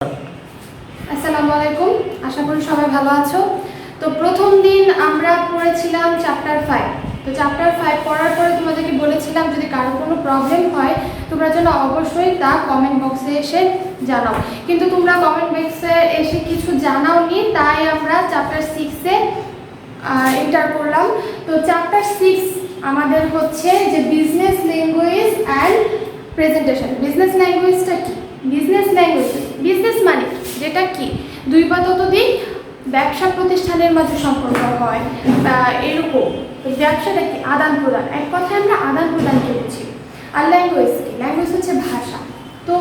আসসালামু আলাইকুম, আশা করি সবাই ভালো আছো। তো প্রথম দিন আমরা পড়েছিলাম চ্যাপ্টার 5। তো চ্যাপ্টার 5 পড়ার পরে তোমাদেরকে বলেছিলাম যদি কারো কোনো প্রবলেম হয় তোমরা যেন অবশ্যই তা কমেন্ট বক্সে এসে জানাও, কিন্তু তোমরা কমেন্ট বক্সে এসে কিছু জানাওনি, তাই আমরা চ্যাপ্টার 6-এ এন্টার করলাম। তো চ্যাপ্টার 6 আমাদের হচ্ছে যে business language and presentation. Business ল্যাঙ্গুয়েজটা কি? বিজনেস মানে যেটা কি দুই বা ততোধিক ব্যবসা প্রতিষ্ঠানের মাঝে সম্পর্ক হয় বা এরকম। ব্যবসাটা কি? আদান প্রদান, এক কথায় আমরা আদান প্রদানকে বুঝি। আর ল্যাঙ্গুয়েজ কি? ল্যাঙ্গুয়েজ হচ্ছে ভাষা। তো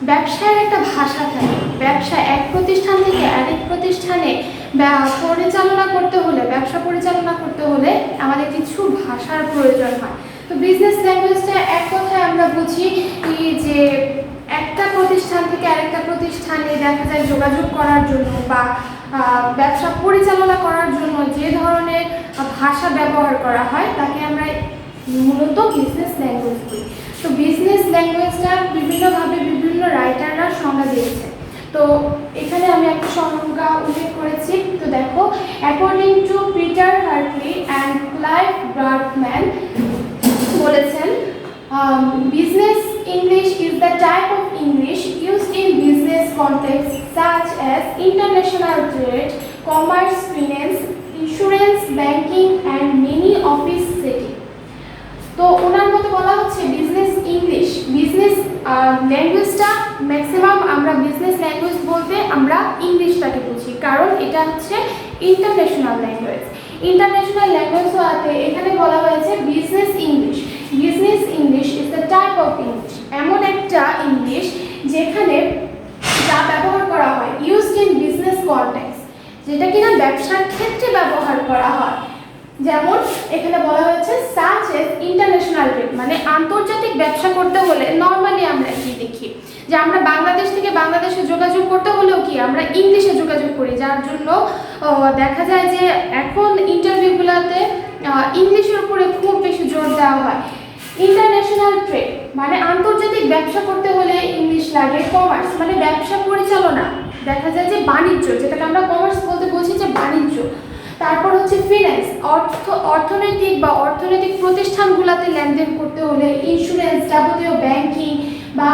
ব্যবসার একটা ভাষা থাকে। ব্যবসা এক প্রতিষ্ঠান থেকে আরেক প্রতিষ্ঠানে পরিচালনা করতে হলে, ব্যবসা পরিচালনা করতে হলে আমাদের কিছু ভাষার প্রয়োজন হয়। তো বিজনেস ল্যাঙ্গুয়েজটা এক কথায় আমরা বুঝি যে একটা প্রতিষ্ঠান থেকে আরেকটা প্রতিষ্ঠানে দেখা যায় যোগাযোগ করার জন্য বা ব্যবসা পরিচালনা করার জন্য যে ধরনের ভাষা ব্যবহার করা হয় তাকে আমরা মূলত বিজনেস ল্যাঙ্গুয়েজ বলি। তো বিজনেস ল্যাঙ্গুয়েজটা বিভিন্নভাবে বিভিন্ন রাইটাররা সংজ্ঞা দিয়েছে। তো এখানে আমি একটা সংজ্ঞা উল্লেখ করেছি। তো দেখো, according to Peter Hartley and Clive Bradman বলেছেন, business English is the type of English used in business contexts such as international trade, commerce, finance, insurance, banking and many office setting. তো ওনার মতে বলা হচ্ছে বিজনেস ল্যাঙ্গুয়েজটা ম্যাক্সিমাম আমরা business language বলতে আমরা ইংলিশটাকে বুঝি, কারণ এটা হচ্ছে ইন্টারন্যাশনাল ল্যাঙ্গুয়েজ। ইন্টারন্যাশনাল ল্যাঙ্গুয়েজ হওয়াতে এখানে বলা হয়েছে business English is the type of English, এমন একটা ইংলিশ যেখানে যা ব্যবহার করা হয় ইউজড ইন বিজনেস কনটেক্সট, যেটা কিনা ব্যবসার ক্ষেত্রে ব্যবহার করা হয়। যেমন এখানে বলা হয়েছে সাচ এজ ইন্টারন্যাশনাল ট্রেড, মানে আন্তর্জাতিক ব্যবসা করতে হলে নর্মালি আমরা কি দেখি যে আমরা বাংলাদেশ থেকে বাংলাদেশে যোগাযোগ করতে হলেও কি আমরা ইংলিশে যোগাযোগ করি, যার জন্য দেখা যায় যে এখন ইন্টারভিউগুলোতে ইংলিশের উপরে খুব বেশি জোর দেওয়া হয়। ইন্টারন্যাশনাল ট্রেড মানে আন্তর্জাতিক ব্যবসা করতে হলে ইংলিশ লাগে। কমার্স মানে ব্যবসা পরিচালনা, দেখা যায় যে বাণিজ্য, যেটাকে আমরা কমার্স বলতে বুঝি যে বাণিজ্য। তারপর হচ্ছে ফিন্যান্স, অর্থনৈতিক প্রতিষ্ঠানগুলোতে লেনদেন করতে হলে। ইন্স্যুরেন্স, যাবতীয় ব্যাংকিং বা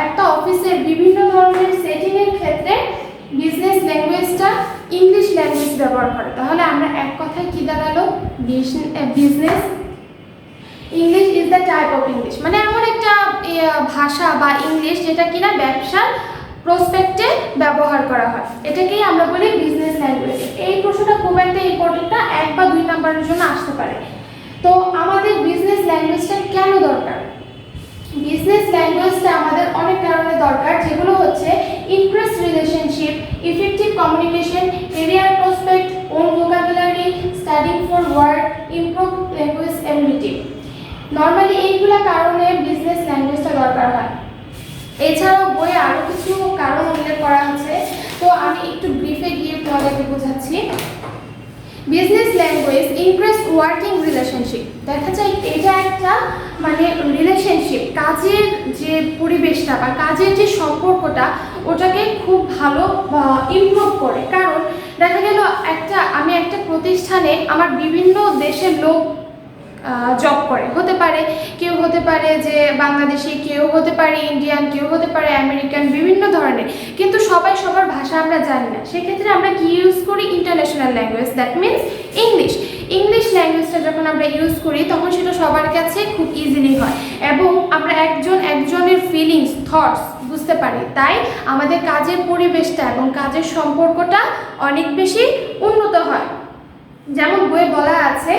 একটা অফিসের বিভিন্ন ধরনের সেটিংয়ের ক্ষেত্রে বিজনেস ল্যাঙ্গুয়েজটা ইংলিশ ল্যাঙ্গুয়েজ ব্যবহার করে। তাহলে আমরা এক কথায় কি দাঁড়ালো? Business English is the type of English, মানে এমন একটা ভাষা বা ইংলিশ যেটা কিনা ব্যবসার প্রসপেক্টে ব্যবহার করা হয়, এটাকেই আমরা বলি বিজনেস ল্যাঙ্গুয়েজ। এই প্রশ্নটা খুব একটা ইম্পর্টেন্ট না, 1 বা 2 নাম্বারের জন্য আসতে পারে। তো আমাদের বিজনেস ল্যাঙ্গুয়েজটা কেন দরকার? বিজনেস ল্যাঙ্গুয়েজটা আমাদের অনেক কারণে দরকার, যেগুলো হচ্ছে ইনক্রিজ রিলেশনশিপ, ইফেক্টিভ কমিউনিকেশন, এরিয়ার prospect, own vocabulary, studying for work, improve language ability. Normally এইগুলা কারণে বিজনেস ল্যাঙ্গুয়েজটা দরকার হয়। এছাড়াও বইয়ে আরও কিছু কারণ উল্লেখ করা আছে, তো আমি একটু ব্রিফে গিয়ে তোমাদেরকে বোঝাচ্ছি। Business language increase working relationship, দেখা যায় এটা একটা মানে রিলেশনশিপ, কাজের যে পরিবেশটা বা কাজের যে সম্পর্কটা ওটাকে খুব ভালো ইমপ্রুভ করে। কারণ দেখা গেল আমি একটা প্রতিষ্ঠানে আমার বিভিন্ন দেশের লোক জব করে, হতে পারে কেউ হতে পারে যে বাংলাদেশি, কেউ হতে পারে ইন্ডিয়ান, কেউ হতে পারে আমেরিকান, বিভিন্ন ধরনের, কিন্তু সবাই সবার ভাষা আমরা জানি না। সেক্ষেত্রে আমরা কি ইউজ করি? International language, that means English ল্যাঙ্গুয়েজটা যখন আমরা ইউজ করি তখন সেটা সবার কাছে খুব ইজিলি হয় এবং আমরা একজনের ফিলিংস, থটস বুঝতে পারি। তাই আমাদের কাজের পরিবেশটা এবং কাজের সম্পর্কটা অনেক বেশি উন্নত হয়। যেমন বইয়ে বলা আছে,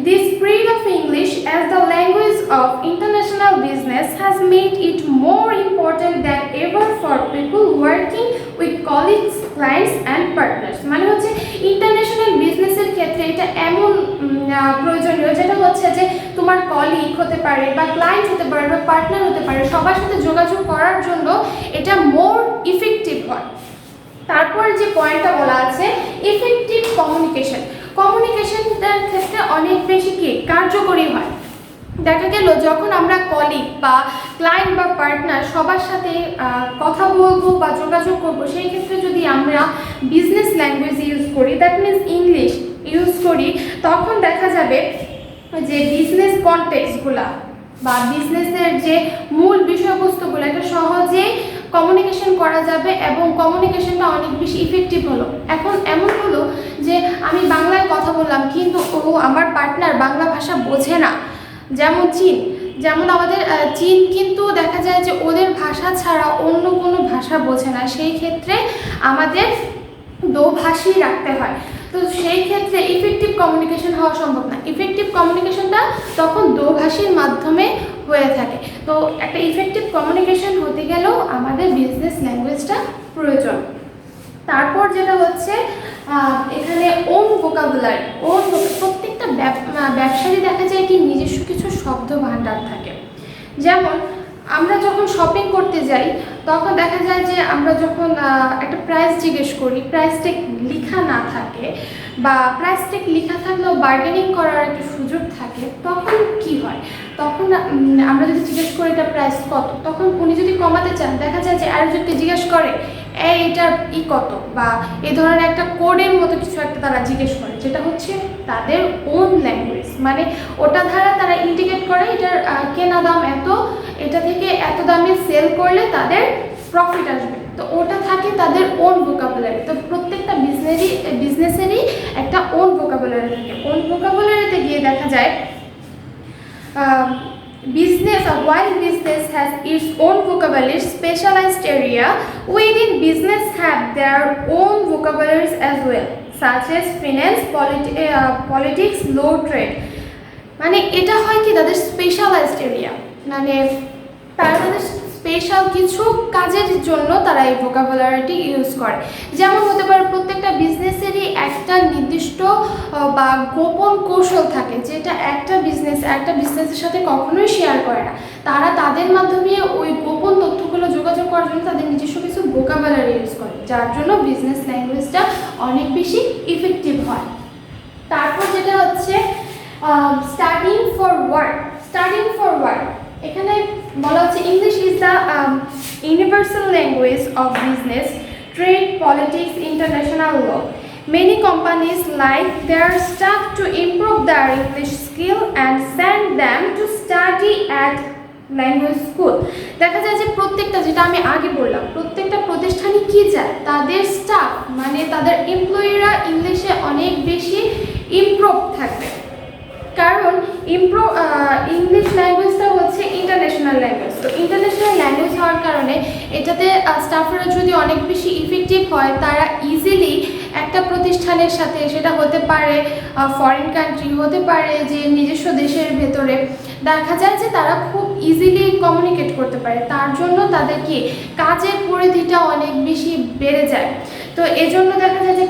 the spread of English as the language of international business has made it more important than ever for people working with colleagues, clients and partners। মানে হচ্ছে ইন্টারন্যাশনাল বিজনেসের ক্ষেত্রে এটা এমন প্রয়োজনীয়, যেটা হচ্ছে যে তোমার কলিগ হতে পারে বা ক্লায়েন্ট হতে পারে বা পার্টনার হতে পারে, সবার সাথে যোগাযোগ করার জন্য এটা মোর ইফেক্টিভ হয়। তারপর যে পয়েন্টটা বলা আছে ইফেক্টিভ কমিউনিকেশনটার ক্ষেত্রে অনেক বেশি কি কার্যকরী হয়। দেখা গেল যখন আমরা কলিগ বা ক্লায়েন্ট বা পার্টনার সবার সাথে কথা বলবো বা যোগাযোগ করবো, সেই ক্ষেত্রে যদি আমরা বিজনেস ল্যাঙ্গুয়েজ ইউজ করি, দ্যাট মিনস ইংলিশ ইউজ করি, তখন দেখা যাবে যে বিজনেস কনটেক্সটগুলা বা বিজনেসের যে মূল বিষয়বস্তুগুলো এটা সহজেই কমিউনিকেশন করা যাবে এবং কমিউনিকেশনটা অনেক বেশি ইফেক্টিভ হলো। এখন এমন হলো যে আমি বাংলায় কথা বললাম কিন্তু আমার পার্টনার বাংলা ভাষা বোঝে না, যেমন আমাদের চীন কিন্তু দেখা যায় যে ওদের ভাষা ছাড়া অন্য কোনো ভাষা বোঝে না, সেই ক্ষেত্রে আমাদের দোভাষী রাখতে হয়। তো সেই ক্ষেত্রে ইফেক্টিভ কমিউনিকেশন হওয়া সম্ভব না। ইফেক্টিভ কমিউনিকেশনটা তখন দোভাষীর মাধ্যমে হয়ে থাকে। তো একটা ইফেক্টিভ কমিউনিকেশন হতে গেলেও আমাদের বিজনেস ল্যাঙ্গুয়েজটা প্রয়োজন। তারপর যেটা হচ্ছে এখানে ওন ভোকাবুলারি। প্রত্যেকটা ব্যবসায়ী দেখা যায় কি নিজস্ব কিছু শব্দ ভাণ্ডার থাকে। যেমন আমরা যখন শপিং করতে যাই তখন দেখা যায় যে আমরা যখন একটা প্রাইস জিজ্ঞেস করি, প্রাইস ট্যাগ লেখা না থাকে বা প্রাইস ট্যাগ লেখা থাকলেও বার্গেনিং করার একটা সুযোগ থাকে, তখন কি হয়, তখন আমরা যদি জিজ্ঞেস করি এটা প্রাইস কত, তখন উনি যদি কমাতে চান দেখা যায় যে আর যদি জিজ্ঞেস করে এটার কত বা এই ধরনের একটা কোডের মতো কিছু একটা তারা জিজ্ঞেস করে, যেটা হচ্ছে তাদের ওন ল্যাঙ্গুয়েজ, মানে ওটা দ্বারা তারা ইন্ডিকেট করে এটার কেনা দাম এত, এটা থেকে এত দামে সেল করলে তাদের প্রফিট আসবে। তো ওটা থাকে তাদের ওন ভোকাবুলারি। তো প্রত্যেকটা বিজনেসেরই একটা ওন ভোকাবুলারি থাকে। ওন ভোকাবুলারিতে গিয়ে দেখা যায় while business has its own vocabulary specialized area, within business have their own vocabularies as well, such as finance, politics, law, trade. মানে এটা হয় কি তাদের স্পেশালাইজড এরিয়া, মানে তাদের স্পেশাল কিছু কাজের জন্য তারা এই ভোকাবুলারিটি ইউজ করে। যেমন হতে পারে প্রত্যেকটা বিজনেসেরই একটা নির্দিষ্ট বা গোপন কৌশল থাকে, যেটা একটা বিজনেসের সাথে কখনোই শেয়ার করে না। তারা তাদের মাধ্যমে ওই গোপন তথ্যগুলো যোগাযোগ করার জন্য তাদের নিজস্ব কিছু ভোকাবুলারি ইউজ করে, যার জন্য বিজনেস ল্যাঙ্গুয়েজটা অনেক বেশি ইফেক্টিভ হয়। তারপর যেটা হচ্ছে স্টাডিং ফর ওয়ার্ক। এখানে বলা হচ্ছে English is the universal language of business, trade, politics, international law. Many companies like their staff to improve their English skill and send them to study at language school. দেখা যায় যে প্রত্যেকটা, যেটা আমি আগে বললাম, প্রত্যেকটা প্রতিষ্ঠানই কি চায় তাদের স্টাফ মানে তাদের এমপ্লয়িরা ইংলিশে অনেক বেশি ইমপ্রুভ থাকবে, কারণ ইংলিশ ল্যাঙ্গুয়েজটা হচ্ছে ইন্টারন্যাশনাল ল্যাঙ্গুয়েজ। তো ইন্টারন্যাশনাল ল্যাঙ্গুয়েজ হওয়ার কারণে এটাতে স্টাফেরা যদি অনেক বেশি ইফেক্টিভ হয়, তারা ইজিলি একটা প্রতিষ্ঠানের সাথে, সেটা হতে পারে ফরেন কান্ট্রি, হতে পারে যে নিজস্ব দেশের ভেতরে, দেখা যায় যে তারা খুব ইজিলি কমিউনিকেট করতে পারে। তার জন্য তাদের কি কাজের পরিধিটা অনেক বেশি বেড়ে যায়। তো এজন্য দেখা যায় যে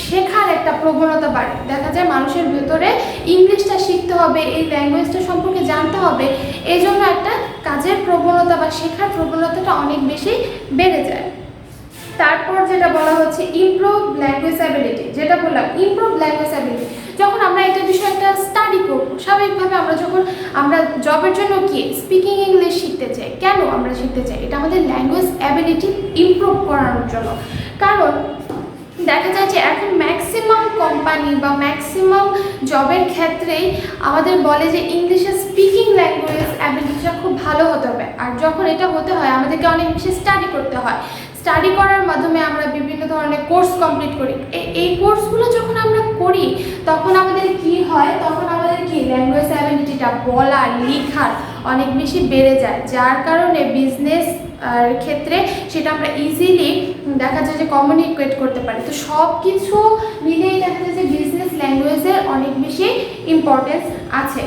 শেখার একটা প্রবণতা বাড়ে। দেখা যায় মানুষের ভেতরে ইংলিশটা শিখতে হবে, এই ল্যাঙ্গুয়েজটা সম্পর্কে জানতে হবে, এই জন্য একটা কাজের প্রবণতা বা শেখার প্রবণতাটা অনেক বেশি বেড়ে যায়। তারপর যেটা বলা হচ্ছে ইমপ্রুভ ল্যাঙ্গুয়েজ অ্যাবিলিটি, যেটা বললাম ইমপ্রুভ ল্যাঙ্গুয়েজ অ্যাবিলিটি। যখন আমরা এটা বিষয়ে একটা স্টাডি করব, স্বাভাবিকভাবে আমরা জবের জন্য কি স্পিকিং ইংলিশ শিখতে চাই, কেন আমরা শিখতে চাই, এটা আমাদের ল্যাঙ্গুয়েজ অ্যাবিলিটি ইমপ্রুভ করানোর জন্য। কারণ দেখা যায় যে এখন ম্যাক্সিমাম কোম্পানি বা ম্যাক্সিমাম জবের ক্ষেত্রেই আমাদের বলে যে ইংলিশের স্পিকিং ল্যাঙ্গুয়েজ অ্যাবিলিটিটা খুব ভালো হতে হবে। আর যখন এটা হতে হয় আমাদেরকে অনেক বেশি স্টাডি করতে হয়। স্টাডি করার মাধ্যমে আমরা বিভিন্ন ধরনের কোর্স কমপ্লিট করি। এই কোর্সগুলো যখন আমরা করি তখন আমাদের কি হয়, তখন আমাদের কি ল্যাঙ্গুয়েজ অ্যাবিলিটিটা বলা লেখার অনেক বেশি বেড়ে যায়, যার কারণে বিজনেস ক্ষেত্রে সেটা আমরা ইজিলি দেখা যায় যে কমিউনিকেট করতে পারি। তো সব কিছু মিলেই দেখা যায় যে বিজনেস ল্যাঙ্গুয়েজের অনেক বেশি ইম্পর্টেন্স আছে।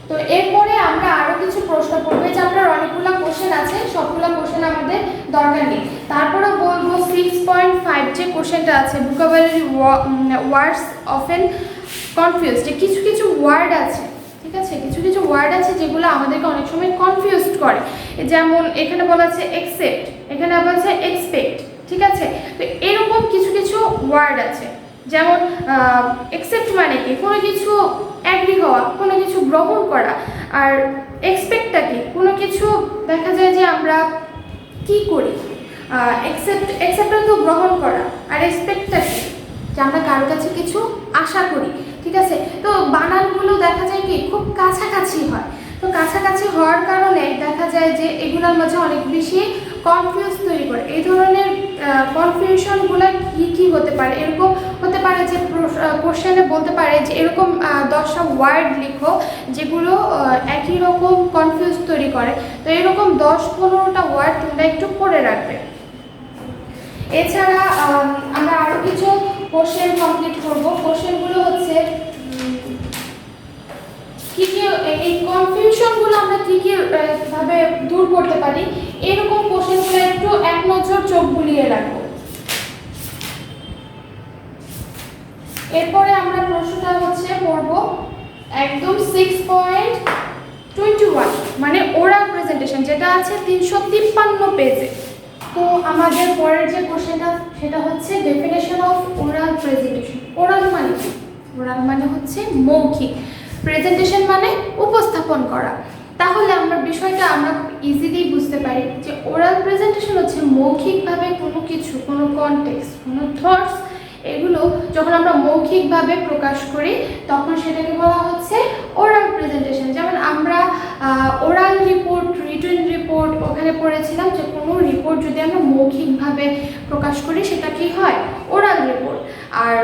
তো এরপরে আমরা আরও কিছু প্রশ্ন পড়বো, যে আপনার অনেকগুলো কোশ্চেন আছে, সবগুলো কোশ্চেন আমাদের দরকার নেই। তারপরে বলবো 6.5 যে কোশ্চেনটা আছে, ভোকাবুলারি ওয়ার্ডস অফেন কনফিউজড। কিছু কিছু ওয়ার্ড আছে, ঠিক আছে, কিছু কিছু ওয়ার্ড আছে যেগুলো আমাদেরকে অনেক সময় কনফিউজড করে। যেমন এখানে বলা আছে অ্যাকসেপ্ট, এখানে বলা আছে এক্সপেক্ট, ঠিক আছে। তো এরকম কিছু কিছু ওয়ার্ড আছে। যেমন একসেপ্ট মানে কি, কোনো কিছু অ্যাগ্রি হওয়া, কোনো কিছু গ্রহণ করা। আর এক্সপেক্টটা কি, কোনো কিছু দেখা যায় যে আমরা কি করি, একসেপ্টটা তো গ্রহণ করা, আর এক্সপেক্টটা কি, যে আমরা কারো কাছে কিছু আশা করি। ঠিক আছে, তো বানানগুলো দেখা যায় কি খুব কাছাকাছি হয়। তো কাছাকাছি হওয়ার কারণে দেখা যায় যে এগুলোর মাঝে অনেক বেশি কনফিউজ তৈরি করে। এই ধরনের কনফিউশনগুলো কি হতে পারে, এরকম হতে পারে যে কোশ্চেনে বলতে পারে যে এরকম 10টা ওয়ার্ড লিখো যেগুলো একই রকম কনফিউজ তৈরি করে। তো এরকম 10-15টা ওয়ার্ড তোমরা একটু পড়ে রাখবে। এছাড়া আমরা আরও কিছু কোশ্চেন কমপ্লিট করব। কোশ্চেনগুলো হচ্ছে কি এই কনফিউশনগুলো আমরা কি ভাবে দূর করতে পারি, এরকম কোশ্চেনগুলো একটু এক নজর চোখ বুলিয়ে রাখবো। এরপরে আমরা প্রশ্নটা হচ্ছে পড়ব একদম 6.21, মানে ওরাল প্রেজেন্টেশন, যেটা আছে 353 পেজে। তো আমাদের পরের যে কোশ্চেনটা সেটা হচ্ছে definition of oral presentation. Oral মানে কি? ওরাল মানে হচ্ছে মৌখিক, প্রেজেন্টেশন মানে উপস্থাপন করা। তাহলে আমরা বিষয়টা আমরা ইজিলি বুঝতে পারি যে ওরাল প্রেজেন্টেশন হচ্ছে মৌখিকভাবে কোনো কিছু, কোনো কনটেক্সট, কোনো থটস, এগুলো যখন আমরা মৌখিকভাবে প্রকাশ করি তখন সেটাকে বলা হচ্ছে ওরাল প্রেজেন্টেশন। যেমন আমরা ওরাল রিপোর্ট, রিটেন রিপোর্ট ওখানে পড়েছিলাম যে কোনো রিপোর্ট যদি আমরা মৌখিকভাবে প্রকাশ করি সেটা কি হয়? Oral report. আর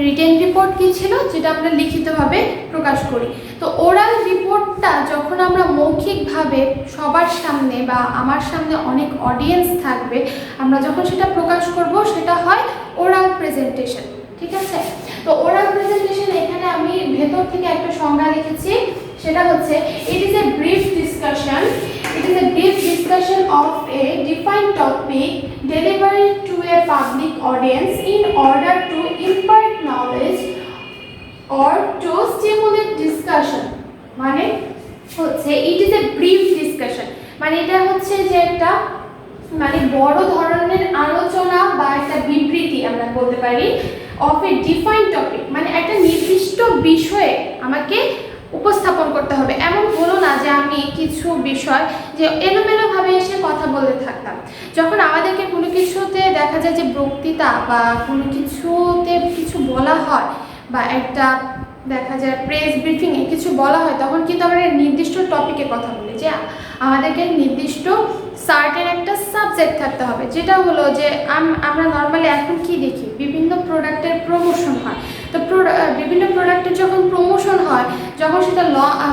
রিটেন রিপোর্ট কি ছিল? যেটা আমরা লিখিতভাবে প্রকাশ করি। তো ওরাল রিপোর্টটা যখন আমরা মৌখিকভাবে সবার সামনে বা আমার সামনে অনেক অডিয়েন্স থাকবে, আমরা যখন সেটা প্রকাশ করব সেটা হয় ওরাল প্রেজেন্টেশন। ঠিক আছে, তো ওরাল প্রেজেন্টেশন এখানে আমি ভেতর থেকে একটা সংজ্ঞা লিখেছি, সেটা হচ্ছে it is a brief discussion, it is a brief discussion of a defined topic delivered to a public audience in order to impart knowledge or to stimulate discussion। মানে হচ্ছে it is a brief discussion, মানে এটা হচ্ছে যে একটা মানে বড় ধরনের আলোচনা বা একটা বিবৃতি আমরা বলতে পারি of a defined topic, মানে একটা নির্দিষ্ট বিষয়ে আমাকে উপস্থাপন করতে হবে। এমন হলো না যে আমি কিছু বিষয় যে এলোমেলোভাবে এসে কথা বলতে থাকতাম। যখন আমাদেরকে কোনো কিছুতে দেখা যায় যে বক্তৃতা বা কোনো কিছুতে কিছু বলা হয় বা একটা দেখা যায় প্রেস ব্রিফিংয়ে কিছু বলা হয়, তখন কিন্তু আমরা নির্দিষ্ট টপিকে কথা বলি, যে আমাদেরকে নির্দিষ্ট সার্টেন একটা সাবজেক্ট থাকতে হবে। যেটা হলো যে আমরা নর্মালি এখন কি দেখি, বিভিন্ন প্রোডাক্টের প্রমোশন হয়। তো বিভিন্ন প্রোডাক্টের যখন প্রমোশন হয়, যখন সেটা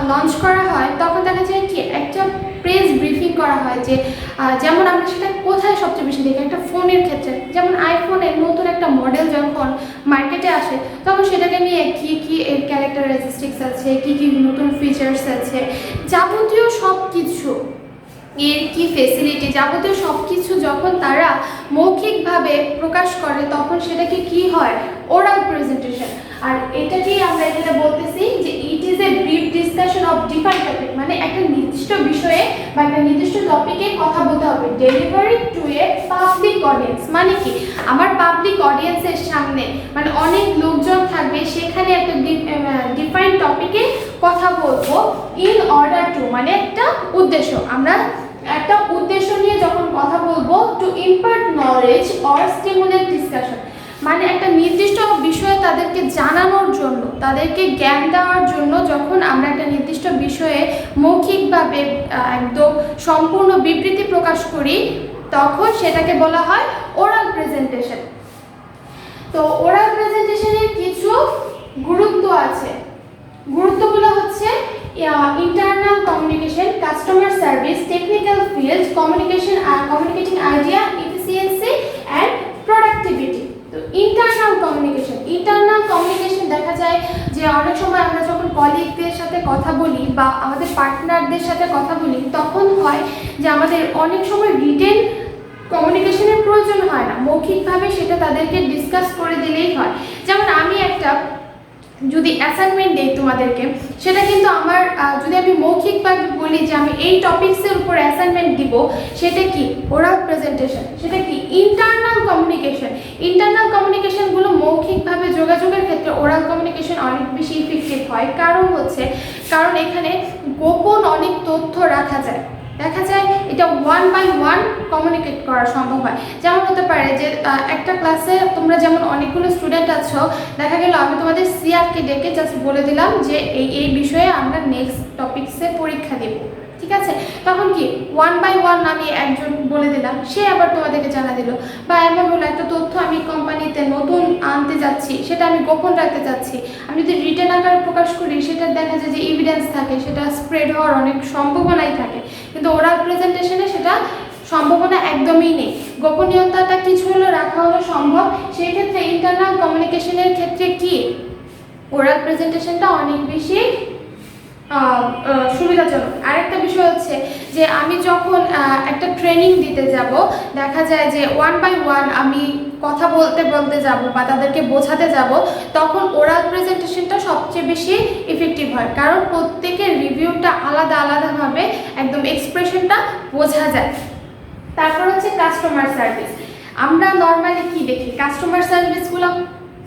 লঞ্চ করা হয়, তখন দেখা যায় কি একটা প্রেস ব্রিফিং করা হয়। যে যেমন আমরা সেটা কোথায় সবচেয়ে বেশি দেখি, একটা ফোনের ক্ষেত্রে, যেমন আইফোনের নতুন একটা মডেল যখন মার্কেটে আসে তখন সেটাকে নিয়ে কি কি এর ক্যারেক্টারিস্টিক্স আছে, কি কি নতুন ফিচার্স আছে, যাবতীয় সব কিছু, এর কি ফেসিলিটি, যাবতীয় সব কিছু যখন তারা মৌখিকভাবে প্রকাশ করে তখন সেটাকে কি হয়? Oral presentation. আর এটাকেই আমরা এখানে বলতেছি যে it is a brief discussion of defined topic, মানে একটা নির্দিষ্ট বিষয়ে বা একটা নির্দিষ্ট টপিকে কথা বলতে হবে, delivery to a public audience. মানে কি, আমার পাবলিক অডিয়েন্সের সামনে, মানে অনেক লোকজন থাকবে, সেখানে একটা ডিফাইন্ড টপিকে কথা বলবো ইন অর্ডার টু, মানে একটা উদ্দেশ্য, আমরা একটা উদ্দেশ্য নিয়ে যখন কথা বলবো, to impart knowledge or stimulate discussion, মানে একটা নির্দিষ্ট বিষয়ে তাদেরকে জানানোর জন্য, তাদেরকে জ্ঞান দেওয়ার জন্য যখন আমরা একটা নির্দিষ্ট বিষয়ে মৌখিকভাবে একদম সম্পূর্ণ বিবৃতি প্রকাশ করি তখন সেটাকে বলা হয় ওরাল প্রেজেন্টেশন। তো ওরাল প্রেজেন্টেশনের কিছু গুরুত্ব আছে। গুরুত্বগুলো হচ্ছে internal communication, customer service, technical fields, communicating idea, efficiency and productivity। তো internal communication দেখা যায় যে অনেক সময় আমরা যখন কলিগদের সাথে কথা বলি বা আমাদের পার্টনারদের সাথে কথা বলি তখন হয় যে আমাদের অনেক সময় রিটেন কমিউনিকেশনের প্রয়োজন হয় না, মৌখিকভাবে সেটা তাদেরকে ডিসকাস করে দিলেই হয়। যেমন আমি একটা যদি অ্যাসাইনমেন্ট দেই তোমাদেরকে, সেটা কিন্তু আমার যদি আমি মৌখিকভাবে বলি যে আমি এই টপিকসের উপর অ্যাসাইনমেন্ট দিব, সেটা কি? Oral presentation. সেটা কি? Internal communication. কমিউনিকেশন, ইন্টারনাল কমিউনিকেশনগুলো মৌখিকভাবে যোগাযোগের ক্ষেত্রে ওরাল কমিউনিকেশন অনেক বেশি ইফেক্টিভ হয়। কারণ এখানে গোপন অনেক তথ্য রাখা যায়, দেখা যায় এটা 1 by 1 কমিউনিকেট করা সম্ভব হয়। যেমন হতে পারে যে একটা ক্লাসে তোমরা যেমন অনেকগুলো স্টুডেন্ট আছো, দেখা গেল আমি তোমাদের সিআরকে ডেকে জাস্ট বলে দিলাম যে এই বিষয়ে আমরা নেক্সট টপিকসে পরীক্ষা দেব, ঠিক আছে? তখন কি 1 by 1 আমি একজন বলে দিলাম, সে আবার তোমাদেরকে জানা দিল। বা এমন হলো একটা তথ্য আমি কোম্পানিতে নতুন আনতে যাচ্ছি, সেটা আমি গোপন রাখতে চাচ্ছি, আমি যদি রিটেন আকারে প্রকাশ করি সেটা দেখা যায় যে এভিডেন্স থাকে, সেটা স্প্রেড হওয়ার অনেক সম্ভাবনাই থাকে, কিন্তু ওরাল প্রেজেন্টেশনে সেটা সম্ভাবনা একদমই নেই। গোপনীয়তাটা কিছু হলেও রাখা হলো সম্ভব। সেই ক্ষেত্রে ইন্টারনাল কমিউনিকেশনের ক্ষেত্রে কি ওরাল প্রেজেন্টেশনটা অনেক বেশি সুবিধাজনক। আরেকটা বিষয় হচ্ছে যে আমি যখন একটা ট্রেনিং দিতে যাব, দেখা যায় যে 1 by 1 আমি কথা বলতে যাব বা তাদেরকে বোঝাতে যাব, তখন ওরাল প্রেজেন্টেশনটা সবচেয়ে বেশি ইফেক্টিভ হয়, কারণ প্রত্যেকের রিভিউটা আলাদাভাবে একদম এক্সপ্রেশনটা বোঝা যায়। তারপর হচ্ছে কাস্টমার সার্ভিস। আমরা নর্মালি কি দেখি, কাস্টমার সার্ভিসগুলো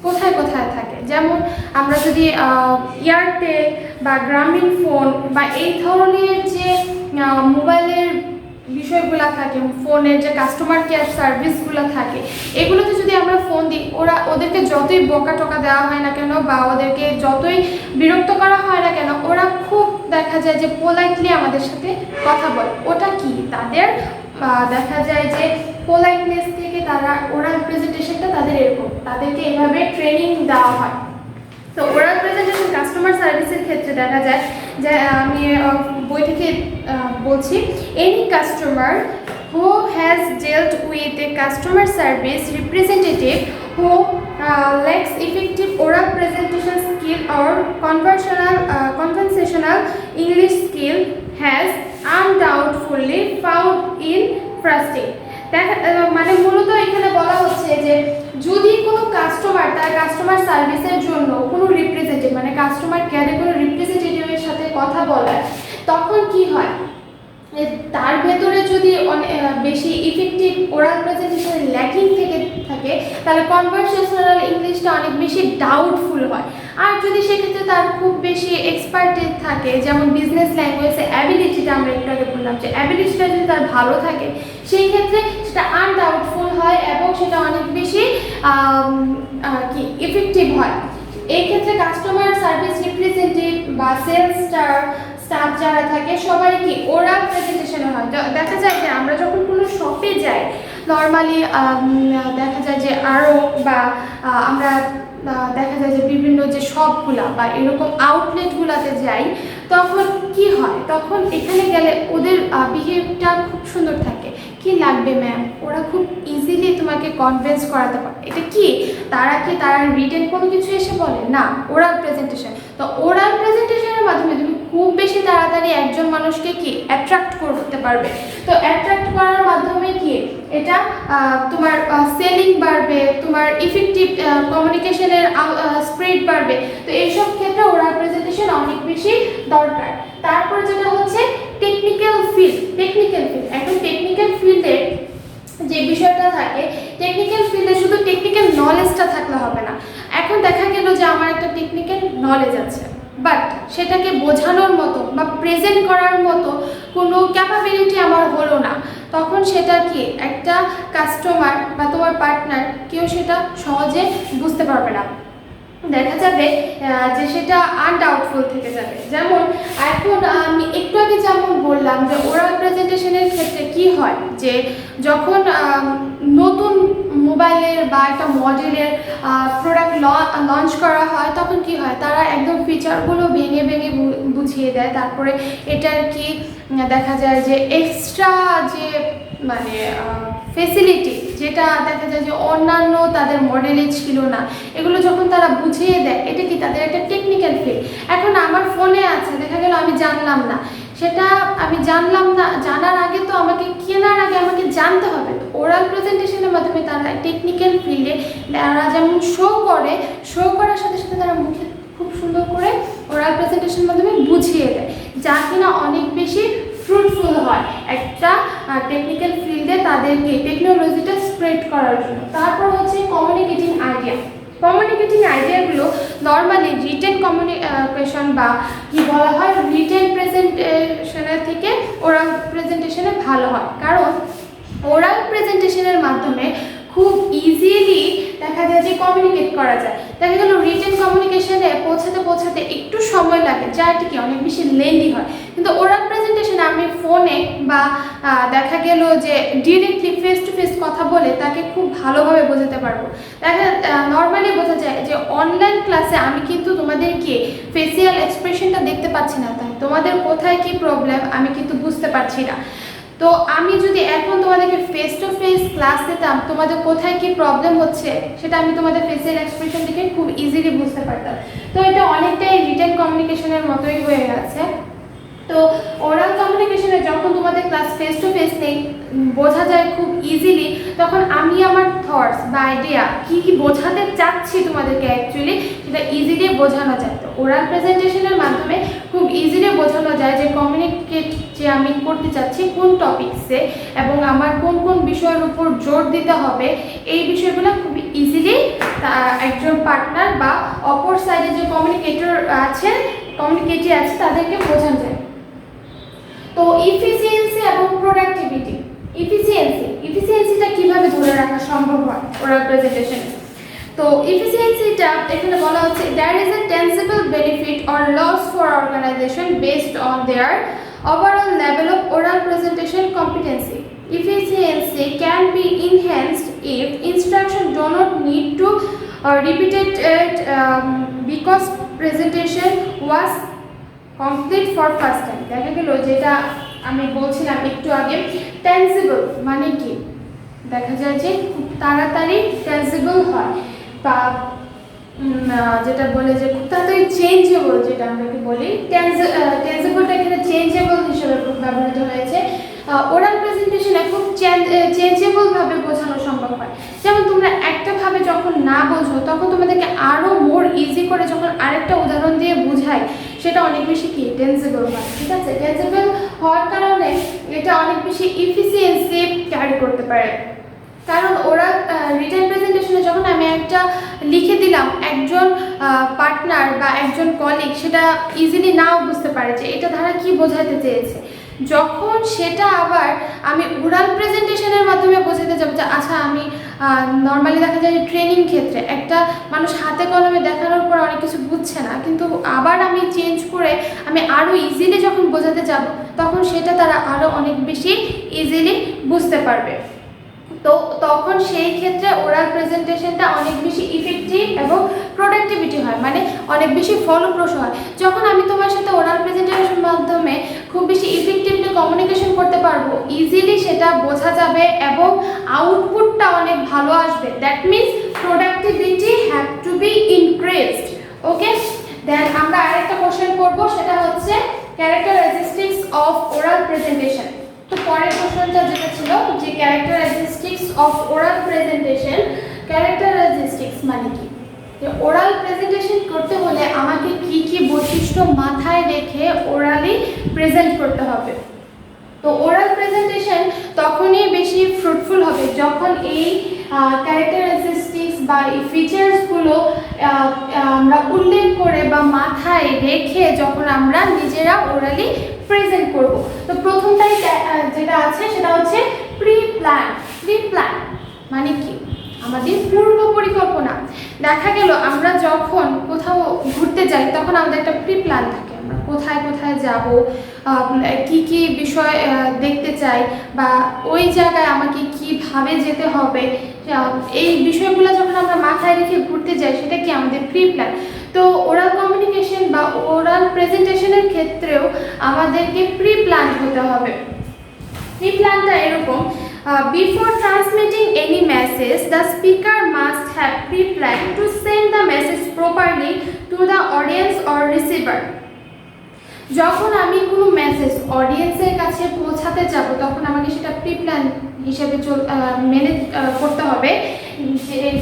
কোথায় থাকে, যেমন আমরা যদি এয়ারটেল বা গ্রামীণ ফোন বা এই ধরনের যে মোবাইলের বিষয়গুলো থাকে, ফোনের যে কাস্টমার কেয়ার সার্ভিসগুলো থাকে, এগুলোতে যদি আমরা ফোন দিই, ওদেরকে যতই বকা টকা দেওয়া হয় না কেন বা ওদেরকে যতই বিরক্ত করা হয় না কেন, ওরা খুব দেখা যায় যে পোলাইটলি আমাদের সাথে কথা বলে। ওটা কি তাদের দেখা যায় যে পোলাইটনেস থেকে তারা ওরাল প্রেজেন্টেশনটা তাদের এরকম, তাদেরকে এভাবে ট্রেনিং দেওয়া হয়। তো ওরাল প্রেজেন্টেশন কাস্টমার সার্ভিসের ক্ষেত্রে দেখা যায় যে আমি বই থেকে বলছি, any customer who has dealt with a customer service representative who lacks effective oral presentation skill or conversational English skill has undoubtedly found in frustrating। মানে মূলত এখানে বলা হচ্ছে যে যদি কোনো কাস্টমার তার কাস্টমার সার্ভিসের জন্য কোনো রিপ্রেজেন্টেটিভ মানে কাস্টমার কেয়ারের কোনো রিপ্রেজেন্টেটিভের সাথে কথা বলায়, তখন কি হয়, তার ভেতরে যদি অনেক বেশি ইফেক্টিভ ওরাল প্রেজেন্টেশনের ল্যাকিং থেকে থাকে, তাহলে কনভারসেশনাল ইংলিশটা অনেক বেশি ডাউটফুল হয়। আর যদি সেক্ষেত্রে তার খুব বেশি এক্সপার্টেজ থাকে, যেমন বিজনেস ল্যাঙ্গুয়েজে অ্যাবিলিটিটা আমরা একটু আগে বললাম যে অ্যাবিলিটিটা যদি তার ভালো থাকে, সেই ক্ষেত্রে সেটা আনডাউটফুল হয় এবং সেটা অনেক বেশি কি ইফেক্টিভ হয়। এই ক্ষেত্রে কাস্টমার সার্ভিস রিপ্রেজেন্টেটিভ বা সেলস স্টাফ যারা থাকে সবাই কি ওরাল প্রেজেন্টেশনে হয়। দেখা যায় যে আমরা যখন কোনো শপে যাই, নর্মালি দেখা যায় যে আরও বা আমরা দেখা যায় যে বিভিন্ন যে শপগুলা বা এরকম আউটলেটগুলোতে যাই, তখন কি হয়, তখন এখানে গেলে ওদের বিহেভিয়ারটা খুব সুন্দর থাকে। কি লাগবে ম্যাম, ওরা খুব ইজিলি তোমাকে কনভিন্স করাতে পারে। এটা কি তারা রিটেন কোনো কিছু এসে বলে না, ওরাল প্রেজেন্টেশন। তো ওরাল প্রেজেন্টেশনের মাধ্যমে তুমি খুব বেশি তাড়াতাড়ি একজন মানুষকে কি অ্যাট্রাক্ট করতে পারবে। তো অ্যাট্রাক্ট করার মাধ্যমে কি এটা তোমার সেলিং বাড়বে, তোমার ইফেক্টিভ কমিউনিকেশনের স্প্রেড বাড়বে। তো এইসব ক্ষেত্রে ওরাল প্রেজেন্টেশন অনেক বেশি দরকার। তারপরে যেটা হচ্ছে টেকনিক্যাল ফিল্ড। এখন টেকনিক্যাল ফিল্ডে যে বিষয়টা থাকে, টেকনিক্যাল ফিল্ডে শুধু টেকনিক্যাল নলেজটা থাকলে হবে না। এখন দেখা গেল যে আমার একটা টেকনিক্যাল নলেজ আছে, বাট সেটাকে বোঝানোর মতো বা প্রেজেন্ট করার মতো কোনো ক্যাপাবিলিটি আমার হলো না, তখন সেটা কি একটা কাস্টমার বা তোমার পার্টনার কেউ সেটা সহজে বুঝতে পারবে না। দেখা যাবে যে সেটা আনডাউটফুল থেকে যাবে। যেমন এখন আমি একটু আগে যেমন বললাম যে ওরাল প্রেজেন্টেশনের ক্ষেত্রে কি হয়, যে যখন নতুন মোবাইলের বা একটা মডেলের প্রোডাক্ট লঞ্চ করা হয়, তখন কি হয়, তারা একদম ফিচারগুলো ভেঙে বুঝিয়ে দেয়। তারপরে এটার কি দেখা যায় যে এক্সট্রা যে মানে ফেসিলিটি যেটা দেখা যায় যে অন্যান্য তাদের মডেলে ছিল না, এগুলো যখন তারা বুঝিয়ে দেয়, এটা কি তাদের একটা টেকনিক্যাল ফিল্ড। এখন আমার ফোনে আছে, দেখা গেল আমি জানলাম না, সেটা আমি জানলাম না, জানার আগে তো আমাকে কেনার আগে আমাকে জানতে হবে। তো ওরাল প্রেজেন্টেশনের মাধ্যমে তারা টেকনিক্যাল ফিল্ডে তারা যেমন শো করার সাথে সাথে তারা মুখে খুব সুন্দর করে ওরাল প্রেজেন্টেশনের মাধ্যমে বুঝিয়ে দেয়, যা কিনা অনেক বেশি ফ্রুটফুল হয় একটা টেকনিক্যাল ফিল্ডে তাদেরকে টেকনোলজিটা স্প্রেড করার জন্য। তারপর হচ্ছে কমিউনিকেটিং আইডিয়া। কমিউনিকেটিং আইডিয়াগুলো নর্মালি রিটেন কমিউনিকেশন বা কি বলা হয় রিটেন প্রেজেন্টেশনের থেকে ওরাল প্রেজেন্টেশনে ভালো হয়, কারণ ওরাল প্রেজেন্টেশনের মাধ্যমে খুব ইজিলি দেখা যায় যে কমিউনিকেট করা যায়। দেখা গেল রিটেন কমিউনিকেশনে পৌঁছাতে একটু সময় লাগে, যা এটিকে অনেক বেশি লেন্দি হয়, কিন্তু ওরাল প্রেজেন্টেশনে আমি ফোনে বা দেখা গেল যে ডিরেক্টলি ফেস টু ফেস কথা বলে তাকে খুব ভালোভাবে বোঝাতে পারবো। নর্মালি বোঝা যায় যে অনলাইন ক্লাসে আমি কিন্তু তোমাদেরকে ফেসিয়াল এক্সপ্রেশনটা দেখতে পাচ্ছি না, তাই তোমাদের কোথায় কি প্রবলেম আমি কিন্তু বুঝতে পারছি না। তো আমি যদি এখন তোমাদেরকে ফেস টু ফেস ক্লাস দিতাম, তোমাদের কোথায় কি প্রবলেম হচ্ছে সেটা আমি তোমাদের ফেসিয়াল এক্সপ্রেশন দেখে খুব ইজিলি বুঝতে পারতাম। তো এটা অনেকটাই রিটেন কমিউনিকেশনের মতোই হয়ে গেছে। তো ওরাল কমিউনিকেশনে যখন তোমাদের ক্লাস ফেস টু ফেস নেই, বোঝা যায় খুব ইজিলি, তখন আমি আমার থটস বা আইডিয়া কি বোঝাতে চাচ্ছি তোমাদেরকে অ্যাকচুয়ালি সেটা ইজিলি বোঝানো যায়। তো ওরাল প্রেজেন্টেশনের মাধ্যমে খুব ইজিলি বোঝানো যায় যে কমিউনিকেট যে আমি করতে চাচ্ছি কোন টপিকসে এবং আমার কোন কোন বিষয়ের উপর জোর দিতে হবে, এই বিষয়গুলো খুব ইজিলি একজন পার্টনার বা অপর সাইডে যে কমিউনিকেটর আছে তাদেরকে বোঝানো যায়। তো ইফিসিয়েন্সি এবং প্রোডাক্টিভিটি। ইফিসিয়েন্সিটা কিভাবে ধরে রাখা সম্ভব হয় ওরাল প্রেজেন্টেশনে? তো ইফিসিয়েন্সিটা এখানে বলা হচ্ছে there is a tangible benefit or loss for organization based on their overall level of oral presentation competency. Efficiency can be enhanced if instruction do not need to repeat it because presentation was complete for first time. দেখা গেল যেটা আমি বলছিলাম একটু আগে, tangible মানে কি, দেখা যায় যে খুব তাড়াতাড়ি ট্যানজিবল হয় বা যেটা বলে যে খুব তাড়াতাড়ি চেঞ্জেবল, যেটা আমরা বলি ট্যানজিবলটা এখানে চেঞ্জেবল হিসেবে ব্যবহৃত হয়েছে। ওরাল প্রেজেন্টেশনে খুব চেঞ্জেবলভাবে বোঝানো সম্ভব হয়। যেমন তোমরা একটা ভাবে যখন না বোঝো তখন তোমাদেরকে আরও মোর ইজি করে যখন আরেকটা উদাহরণ দিয়ে বোঝাই, সেটা অনেক বেশি কি টেনজিবল হয়। ঠিক আছে, টেনজিবল হওয়ার কারণে এটা অনেক বেশি ইফিসিয়েন্সি ক্যারি করতে পারে। কারণ ওরা রিটেন প্রেজেন্টেশনে যখন আমি একটা লিখে দিলাম, একজন পার্টনার বা একজন কলিগ সেটা ইজিলি নাও বুঝতে পারে যে এটা দ্বারা কি বোঝাতে চেয়েছে। যখন সেটা আবার আমি ওরাল প্রেজেন্টেশনের মাধ্যমে বোঝাতে যাবো, যে আচ্ছা আমি নর্মালি দেখা যায় যে ট্রেনিং ক্ষেত্রে একটা মানুষ হাতে কলমে দেখানোর পর অনেক কিছু বুঝছে না, কিন্তু আবার আমি চেঞ্জ করে আমি আরও ইজিলি যখন বোঝাতে যাব, তখন সেটা তারা আরও অনেক বেশি ইজিলি বুঝতে পারবে। তো তখন সেই ক্ষেত্রে ওরাল প্রেজেন্টেশনটা অনেক বেশি ইফেক্টিভ এবং প্রোডাক্টিভিটি হয়, মানে অনেক বেশি ফলপ্রসূ হয়। যখন আমি তোমার সাথে ওরাল প্রেজেন্টেশনের মাধ্যমে খুব বেশি ইফেক্টিভলি কমিউনিকেশন করতে পারবো, ইজিলি সেটা বোঝা যাবে এবং আউটপুটটা অনেক ভালো আসবে। That means productivity have to be increased. Okay, then আমরা আরেকটা কোশ্চেন করবো, সেটা হচ্ছে ক্যারেক্টারিস্টিক্স অফ ওরাল প্রেজেন্টেশন। তো পরের কোশ্চেনটা যেটা ছিল যে characteristics of oral presentation, characteristics মানে কি, যে ওরাল প্রেজেন্টেশন করতে হলে আমাকে কি কি বৈশিষ্ট্য মাথায় রেখে ওরালি প্রেজেন্ট করতে হবে। তো ওরাল প্রেজেন্টেশন তখনই বেশি ফ্রুটফুল হবে যখন এই ক্যারেক্টারিস্টিক্স বা এই ফিচার্সগুলো আমরা উল্লেখ করে বা মাথায় রেখে যখন আমরা নিজেরা ওরালি প্রেজেন্ট করব। তো প্রথমটাই যেটা আছে সেটা হচ্ছে প্রি প্ল্যান মানে কি, আমাদের পূর্ব পরিকল্পনা। দেখা গেল আমরা যখন কোথাও ঘুরতে যাই তখন আমাদের একটা প্রি প্ল্যান থাকে, আমরা কোথায় কোথায় যাব, কি কি বিষয় দেখতে চাই বা ওই জায়গায় আমাকে কিভাবে যেতে হবে, এই বিষয়গুলো যখন আমরা মাথায় রেখে ঘুরতে যাই সেটা কি আমাদের প্রি প্ল্যান। তো ওরাল কমিউনিকেশন বা ওরাল প্রেজেন্টেশনের ক্ষেত্রেও আমাদেরকে প্রি প্ল্যান হতে হবে। প্রি প্ল্যানটা এরকম, before transmitting any message, the speaker must have pre-planned to send the message properly to the audience or receiver. যখন আমি কোনো মেসেজ অডিয়েন্সের কাছে পৌঁছাতে যাব তখন আমাকে সেটা প্রি প্ল্যান হিসেবে মেনে করতে হবে,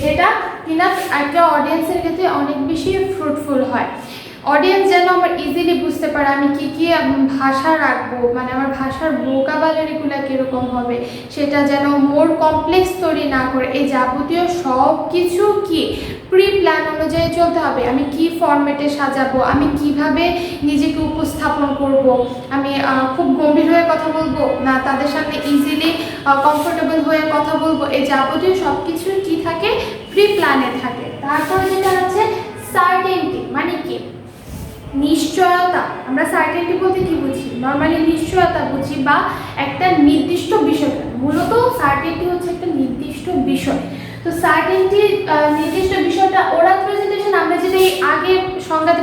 যেটা কিনা একটা অডিয়েন্সের ক্ষেত্রে অনেক বেশি ফ্রুটফুল হয়। অডিয়েন্স যেন আমার ইজিলি বুঝতে পারে আমি কি কি ভাষা রাখবো, মানে আমার ভাষার ভোকাবুলারিগুলো কীরকম হবে, সেটা যেন মোর কমপ্লেক্স তৈরি না করে। এই যাবতীয় সব কিছু কি প্রি প্ল্যান অনুযায়ী চলতে হবে। আমি কি ফরম্যাটে সাজাবো, আমি কিভাবে নিজেকে উপস্থাপন করব, আমি খুব গম্ভীর হয়ে কথা বলবো না তাদের সামনে ইজিলি কমফোর্টেবল হয়ে কথা বলবো, এই যাবতীয় সব কিছু কি থাকে প্রি প্ল্যানে থাকে। তারপরে যেটা আছে সার্টেনটি, মানে কি নিশ্চয়তা। আমরা সার্টেনটি বলতে কি বুঝি, নর্মালি নিশ্চয়তা বুঝি বা একটা নির্দিষ্ট বিষয়। মূলত সার্টেনটি হচ্ছে একটা নির্দিষ্ট বিষয়। তো সার্টেনটি নির্দিষ্ট বিষয়টা ওরাল প্রেজেন্টেশন আমরা যেটা আগে সংজ্ঞাতে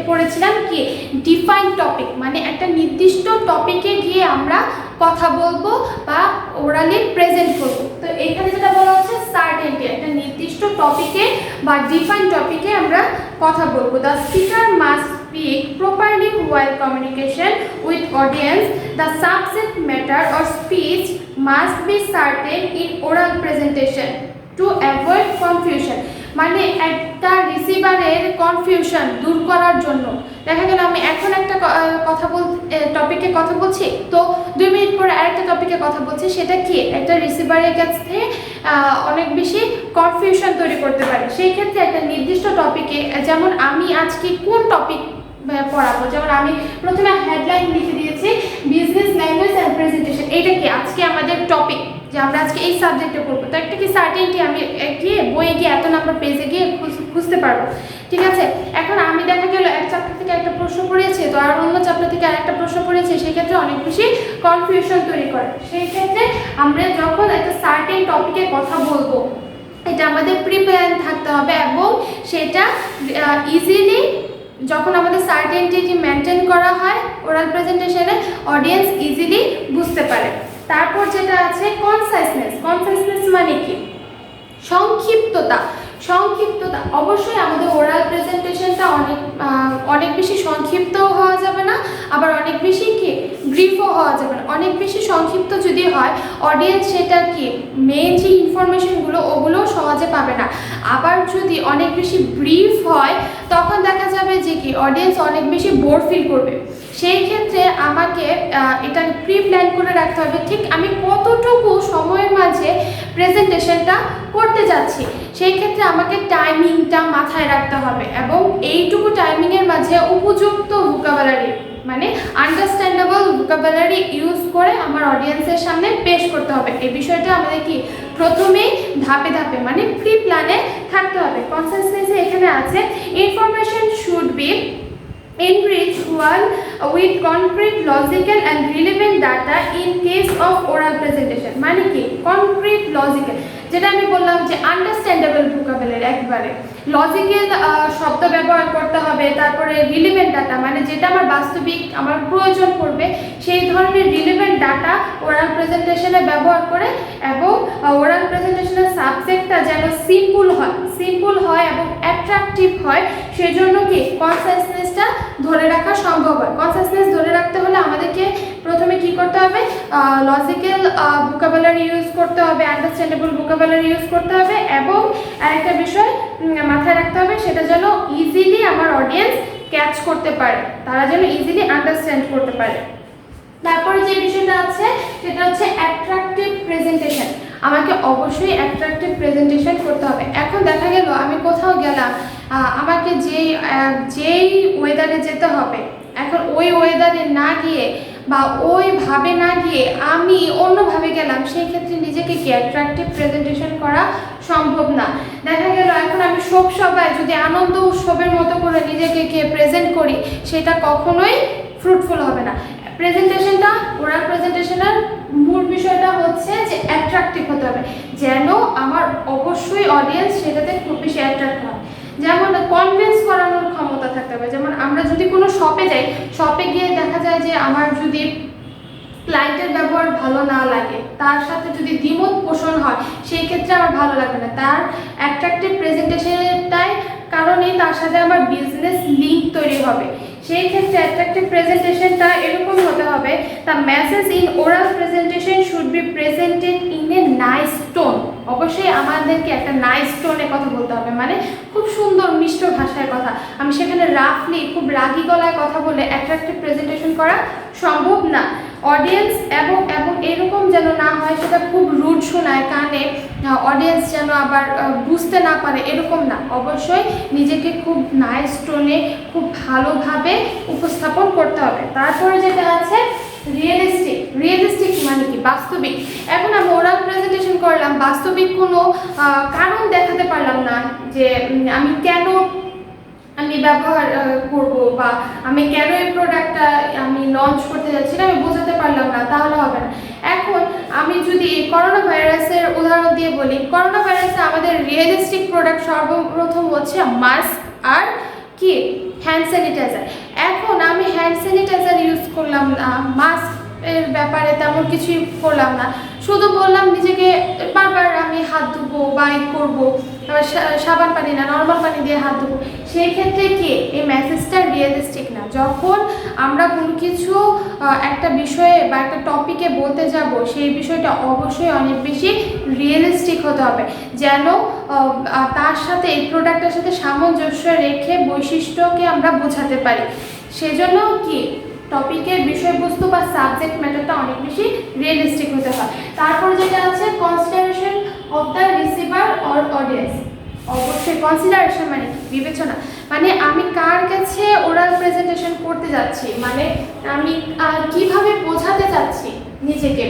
পড়েছিলাম কি ডিফাইন টপিক, মানে একটা নির্দিষ্ট টপিকে গিয়ে আমরা কথা বলবো বা ওরালি প্রেজেন্ট করবো। তো এখানে যেটা বলা হচ্ছে সার্টেনটি, একটা নির্দিষ্ট টপিকে বা ডিফাইন টপিকে আমরা কথা বলবো। The speaker must speak properly while communication with audience. The subject matter or speech must be certain in oral presentation to avoid confusion. মানে একটা রিসিভারের কনফিউশন দূর করার জন্য দেখা গেল আমি এখন একটা টপিকে কথা বলছি, তো 2 মিনিট পরে আরেকটা টপিকে কথা বলছি, সেটা কি একটা রিসিভারের কাছে অনেক বেশি কনফিউশন তৈরি করতে পারে। সেই ক্ষেত্রে একটা নির্দিষ্ট টপিকে, যেমন আমি আজকে কোন টপিক পড়াবো, যেমন আমি প্রথমে হেডলাইন লিখে দিয়েছি বিজনেস ল্যাঙ্গুয়েজ অ্যান্ড প্রেজেন্টেশন, এইটা কি আজকে আমাদের টপিক যে আমরা আজকে এই সাবজেক্টে পড়বো। তো একটা কি সার্টেনটি আমি গিয়ে বইয়ে গিয়ে এত নাম্বার পেজে গিয়ে খুঁজতে পারবো, ঠিক আছে। এখন আমি দেখা গেল এক চ্যাপ্টার থেকে একটা প্রশ্ন পড়েছে, তো আর অন্য চ্যাপ্টার থেকে আরেকটা প্রশ্ন পড়েছে, সেক্ষেত্রে অনেক বেশি কনফিউশন তৈরি করে। সেই ক্ষেত্রে আমরা যখন একটা সার্টেন টপিকে কথা বলবো, এটা আমাদের প্রিপেয়ার থাকতে হবে এবং সেটা ইজিলি যখন আমাদের সার্টেনটি মেনটেন করা হয় ওরাল প্রেজেন্টেশনে অডিয়েন্স ইজিলি বুঝতে পারে। তারপর যেটা আছে কনসাইসনেস। কনসাইসনেস মানে কি সংক্ষিপ্ততা। সংক্ষিপ্ততা অবশ্যই আমাদের ওরাল প্রেজেন্টেশনটা অনেক বেশি সংক্ষিপ্তও হওয়া যাবে না, আবার অনেক বেশি কি ব্রিফও হওয়া যাবে না। অনেক বেশি সংক্ষিপ্ত যদি হয় অডিয়েন্স সেটা কি মেন যে ইনফরমেশনগুলো ওগুলো সহজে পাবে না। আবার যদি অনেক বেশি ব্রিফ হয় তখন দেখা যাবে যে কি অডিয়েন্স অনেক বেশি বোর ফিল করবে। সেই ক্ষেত্রে আমাকে এটা প্রি প্ল্যান করে রাখতে হবে, ঠিক আমি কতটুকু সময়ের মাঝে প্রেজেন্টেশনটা করতে যাচ্ছি। সেই ক্ষেত্রে আমাকে টাইমিংটা মাথায় রাখতে হবে এবং এইটুকু টাইমিংয়ের মাঝে উপযুক্ত ভোকাবুলারি মানে আন্ডারস্ট্যান্ডেবল ভোকাবুলারি ইউজ করে আমার অডিয়েন্সের সামনে পেশ করতে হবে। এই বিষয়টা আমাদের কি প্রথমেই ধাপে ধাপে মানে প্রি প্ল্যানে থাকতে হবে। কনসিস্টেন্সি এখানে আছে information should be enriched with concrete, logical and relevant data in case of oral presentation. মানে কি concrete, logical, যেটা আমি বললাম যে আন্ডারস্ট্যান্ডেবল ভোকাবুলারি, একবারে লজিক্যাল শব্দ ব্যবহার করতে হবে। তারপরে রিলেভেন্ট ডাটা মানে যেটা আমার বাস্তবিক আমার প্রয়োজন পড়বে সেই ধরনের রিলেভেন্ট ডাটা ওরাল প্রেজেন্টেশনে ব্যবহার করে, এবং ওরাল প্রেজেন্টেশনের সাবজেক্টটা যেন সিম্পল হয় এবং অ্যাট্রাকটিভ হয়, সেজন্য কি কনসাসনেসটা ধরে রাখা সম্ভব হয়। কনসাসনেস ধরে রাখতে হলে আমাদেরকে প্রথমে কি করতে হবে লজিক্যাল ভোকাবুলারি ইউজ করতে হবে, আন্ডারস্ট্যান্ডেবল ভোকাবুলারি ইউজ করতে হবে, এবং আরেকটা বিষয় মাথায় রাখতে হবে সেটা যেন ইজিলি আমার অডিয়েন্স ক্যাচ করতে পারে, তারা যেন ইজিলি আন্ডারস্ট্যান্ড করতে পারে। তারপরে যে বিষয়টা আছে সেটা হচ্ছে অ্যাট্রাকটিভ প্রেজেন্টেশন। আমাকে অবশ্যই অ্যাট্রাকটিভ প্রেজেন্টেশন করতে হবে। এখন দেখা গেল আমি কোথাও গেলাম, আমাকে যেই ওয়েদারে যেতে হবে, এখন ওই ওয়েদারে না গিয়ে বা ওইভাবে না গিয়ে আমি অন্যভাবে গেলাম, সেই ক্ষেত্রে নিজেকে কি অ্যাট্রাকটিভ প্রেজেন্টেশন করা সম্ভব না। দেখা গেল এখন আমি সবাই যদি আনন্দ উৎসবের মতো করে নিজেকে প্রেজেন্ট করি, সেটা কখনোই ফ্রুটফুল হবে না। প্রেজেন্টেশনটা ওরাল প্রেজেন্টেশনের মূল বিষয়টা হচ্ছে যে অ্যাট্রাকটিভ হতে হবে, যেন আমার অবশ্যই অডিয়েন্স সেটাতে খুব বেশি অ্যাট্রাক্ট হয়। যেমন কনভিন্স করানোর ক্ষমতা থাকতে হবে। যেমন আমরা যদি কোনো শপে যাই, শপে গিয়ে দেখা যায় যে আমার যদি ক্লায়েন্টের ব্যবহার ভালো না লাগে, তার সাথে যদি দ্বিমত পোষণ হয়, সেই ক্ষেত্রে আমার ভালো লাগবে না। তার অ্যাট্রাকটিভ প্রেজেন্টেশনটাই কারণেই তার সাথে আমার বিজনেস লিঙ্ক তৈরি হবে। সেই ক্ষেত্রে অ্যাট্রাকটিভ প্রেজেন্টেশনটা এরকম হতে হবে, the message in oral presentation should be presented in a nice tone. অবশ্যই অবশ্যই আমাদেরকে একটা নাইস টোনে কথা বলতে হবে, মানে খুব সুন্দর মিষ্ট ভাষায় কথা। আমি সেখানে রাফলি খুব রাগী গলায় কথা বলে অ্যাট্রাক্টিভ প্রেজেন্টেশন করা সম্ভব না। অডিয়েন্স এবং এরকম যেন না হয় সেটা খুব রুড শোনায় কানে, অডিয়েন্স যেন আবার বুঝতে না পারে, এরকম না। অবশ্যই নিজেকে খুব নাইস টোনে খুব ভালোভাবে উপস্থাপন করতে হবে। তারপরে যেটা আছে রিয়েলিস্টিক মানে কি? বাস্তবিক। এখন আমি ওরাল প্রেজেন্টেশন করলাম, বাস্তবিক কোনো কারণ দেখাতে পারলাম না যে আমি কেন আমি ব্যবহার করব বা আমি কেন এই প্রোডাক্টটা আমি লঞ্চ করতে যাচ্ছি না, আমি বোঝাতে পারলাম না, তাহলে হবে না। এখন আমি যদি করোনা ভাইরাসের উদাহরণ দিয়ে বলি, করোনা ভাইরাসে আমাদের রিয়েলিস্টিক প্রোডাক্ট সর্বপ্রথম হচ্ছে মাস্ক আর কি হ্যান্ড স্যানিটাইজার। এখন আমি হ্যান্ড স্যানিটাইজার ইউজ করলাম না, মাস্ক এর ব্যাপারে তেমন কিছুই করলাম না, শুধু বললাম নিজেকে বারবার আমি হাত ধুবো বা করবো, সাবান পানি না নর্মাল পানি দিয়ে হাত ধুবো। সেই ক্ষেত্রে কি এই মেসেজটা রিয়েলিস্টিক না। যখন আমরা কোনো কিছু একটা বিষয়ে বা একটা টপিকে বলতে যাব, সেই বিষয়টা অবশ্যই অনেক বেশি রিয়েলিস্টিক হতে হবে, যেন তার সাথে এই প্রোডাক্টের সাথে সামঞ্জস্য রেখে বৈশিষ্ট্যকে আমরা বোঝাতে পারি। সেজন্য কি টপিকের বিষয়বস্তু বা সাবজেক্ট ম্যাটারটা অনেক বেশি রিয়েলিস্টিক হতে হয়। তারপর যেটা আছে consideration of the receiver or audience. অবশ্যই কনসিডারেশন মানে বিবেচনা, মানে আমি কার কাছে ওরাল প্রেজেন্টেশন করতে যাচ্ছি, মানে আমি কিভাবে বোঝাতে চাচ্ছি নিজেকে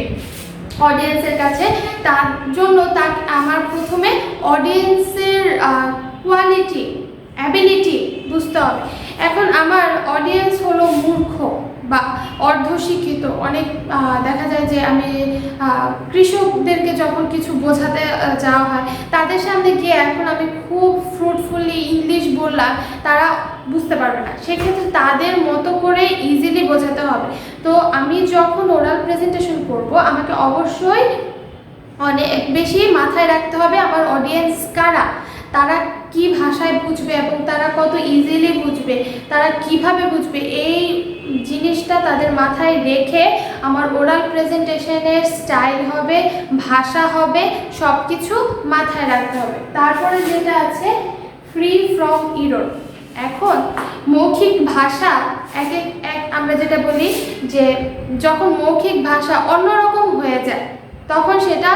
অডিয়েন্সের কাছে, তার জন্য তাকে আমার প্রথমে অডিয়েন্সের কোয়ালিটি অ্যাবিলিটি বুঝতে হবে। এখন আমার অডিয়েন্স হলো মূর্খ বা অর্ধশিক্ষিত, অনেক দেখা যায় যে আমি কৃষকদেরকে যখন কিছু বোঝাতে যাওয়া হয় তাদের সামনে গিয়ে এখন আমি খুব ফ্রুটফুলি ইংলিশ বললাম, তারা বুঝতে পারবে না। সেক্ষেত্রে তাদের মতো করে ইজিলি বোঝাতে হবে। তো আমি যখন ওরাল প্রেজেন্টেশন করব, আমাকে অবশ্যই অনেক বেশি মাথায় রাখতে হবে আমার অডিয়েন্স কারা, তারা কি ভাষায় বুঝবে এবং তারা কত ইজিলি বুঝবে, তারা কিভাবে বুঝবে, এই জিনিসটা তাদের মাথায় রেখে আমার ওরাল প্রেজেন্টেশনের স্টাইল হবে, ভাষা হবে, সব কিছু মাথায় রাখতে হবে। তারপরে যেটা আছে ফ্রি ফ্রম ইরর। এখন মৌখিক ভাষা আমরা যেটা বলি যে যখন মৌখিক ভাষা অন্যরকম হয়ে যায় তখন সেটা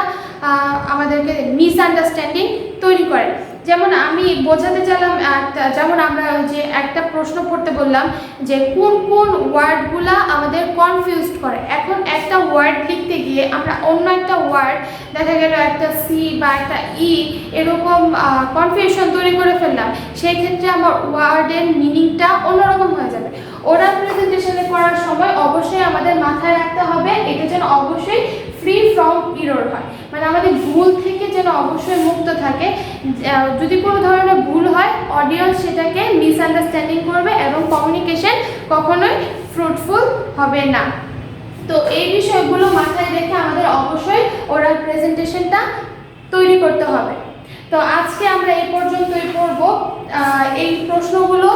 আমাদেরকে মিসআন্ডারস্ট্যান্ডিং তৈরি করে। যেমন আমি বোঝাতে চাইলাম যেমন আমরা যে একটা প্রশ্ন পড়তে বললাম যে কোন কোন ওয়ার্ডগুলা আমাদের কনফিউজড করে। এখন একটা ওয়ার্ড লিখতে গিয়ে আমরা অন্য একটা ওয়ার্ড দেখা গেল একটা সি বা একটা ই এরকম কনফিউশন তৈরি করে ফেললাম, সেই ক্ষেত্রে আমার ওয়ার্ডের মিনিংটা অন্যরকম হয়ে যাবে। ওরাল প্রেজেন্টেশনে করার সময় অবশ্যই আমাদের মাথায় রাখতে হবে এটা যেন অবশ্যই ফ্রি ফ্রম ইরর হয়, মানে আমাদের ভুল থেকে যেন অবশ্যই মুক্ত থাকে। যদি কোনো ধরনের ভুল হয় অডিয়েন্স সেটাকে মিসআন্ডারস্ট্যান্ডিং করবে এবং কমিউনিকেশন কখনোই ফ্রুটফুল হবে না। তো এই বিষয়গুলো মাথায় রেখে আমাদের অবশ্যই ওরাল প্রেজেন্টেশনটা তৈরি করতে হবে। তো আজকে আমরা এই পর্যন্তই পড়ব। এই প্রশ্নগুলো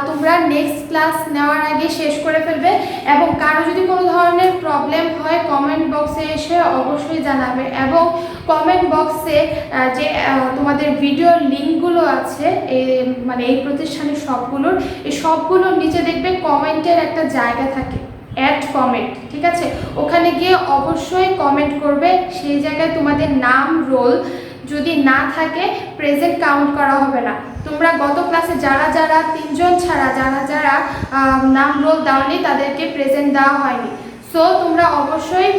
তোমরা নেক্সট ক্লাস নেওয়ার আগে শেষ করে ফেলবে এবং কারো যদি কোনো ধরনের প্রবলেম হয় কমেন্ট বক্সে এসে অবশ্যই জানাবে এবং কমেন্ট বক্সে যে তোমাদের ভিডিওর লিঙ্কগুলো আছে মানে এই প্রতিষ্ঠানের সবগুলোর নিচে দেখবে কমেন্টের একটা জায়গা থাকে, অ্যাড কমেন্ট, ঠিক আছে? ওখানে গিয়ে অবশ্যই কমেন্ট করবে। সেই জায়গায় তোমাদের নাম রোল যদি না থাকে প্রেজেন্ট কাউন্ট করা হবে না। তোমরা গত ক্লাসে যারা 3জন ছাড়া যারা নাম রোল দাওনি তাদেরকে প্রেজেন্ট দেওয়া হয়নি। সো তোমরা অবশ্যই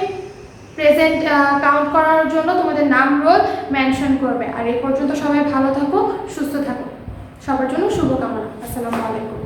প্রেজেন্ট কাউন্ট করার জন্য তোমাদের নাম রোল মেনশন করবে। আর এই পর্যন্ত সবাই ভালো থাকো, সুস্থ থাকো, সবার জন্য শুভকামনা। আসসালামু আলাইকুম।